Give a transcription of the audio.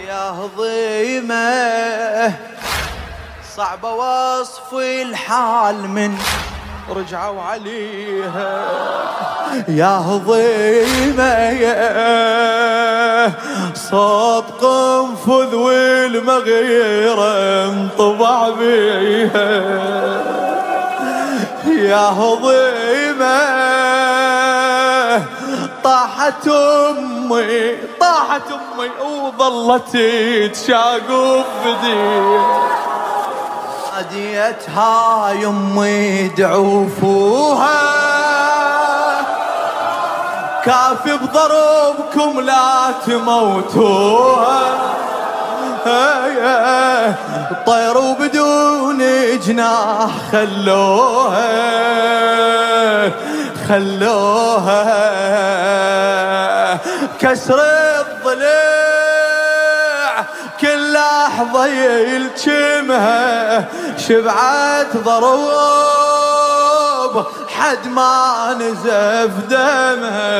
يا هضيمة صعب وصف الحال من رجعوا عليها. يا هضيمة صوت قنفذ والمغيرة انطبع بيها. يا هضيمة طاحت أمي وظلت تشاق بدي. ناديتها يمي دعوفوها كافي بضربكم لا تموتوها. طير وبدون جناح خلوها كسر الضلع كل لحظة يلجمها. شبعت ضروب حد ما نزف دمها.